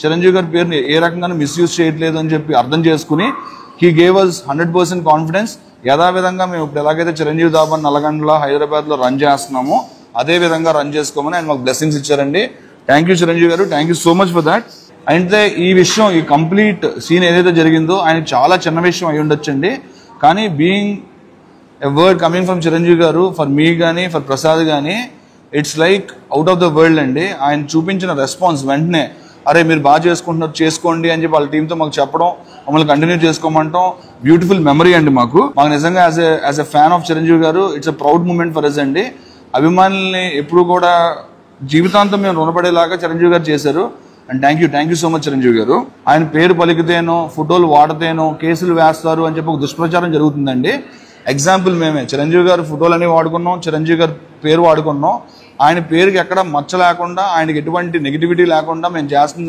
చిరంజీవి గారి పేరుని ఏ రకంగా మిస్యూజ్ చేయట్లేదు అని చెప్పి అర్థం చేసుకుని హీ గేవ్ అస్ 100% కాన్ఫిడెన్స్. యథావిధంగా మేము ఇప్పుడు ఎలాగైతే చిరంజీవి దాబా నల్లగండ్ల హైదరాబాద్లో రన్ చేస్తున్నామో అదే విధంగా రన్ చేసుకోమని ఆయన మాకు బ్లెస్సింగ్స్ ఇచ్చారండి. థ్యాంక్ యూ చిరంజీవి గారు, thank you so much for that. అయితే ఈ విషయం, ఈ కంప్లీట్ సీన్ ఏదైతే జరిగిందో ఆయనకి చాలా చిన్న విషయం అయి ఉండొచ్చండి, కానీ being a word coming from Chiranjeevi గారు ఫర్ మీ కానీ ఫర్ ప్రసాద్ కానీ it's like out of the world అండి. ఆయన చూపించిన రెస్పాన్స్ వెంటనే అరే మీరు బాగా చేసుకుంటున్నారు చేసుకోండి అని చెప్పి వాళ్ళ టీంతో మాకు చెప్పడం, మమ్మల్ని కంటిన్యూ చేసుకోమంటాం బ్యూటిఫుల్ మెమరీ అండి. మాకు నిజంగా as a fan of Chiranjeevi garu it's a proud moment for us అండి. అభిమానుల్ని ఎప్పుడు కూడా జీవితాంతం మేము రుణపడేలాగా చిరంజీవి గారు చేశారు. And thank you so much Chiranjeevi గారు. ఆయన పేరు పలికితేనో ఫోటోలు వాడితేనో కేసులు వేస్తారు అని చెప్పి ఒక దుష్ప్రచారం జరుగుతుందండి. ఎగ్జాంపుల్ మేమే చిరంజీవి గారు ఫోటోలన్నీ వాడుకున్నాం, చిరంజీవి గారి పేరు వాడుకున్నాం. ఆయన పేరుకి ఎక్కడ మచ్చ లేకుండా, ఆయనకి ఎటువంటి నెగిటివిటీ లేకుండా మేము చేస్తుంది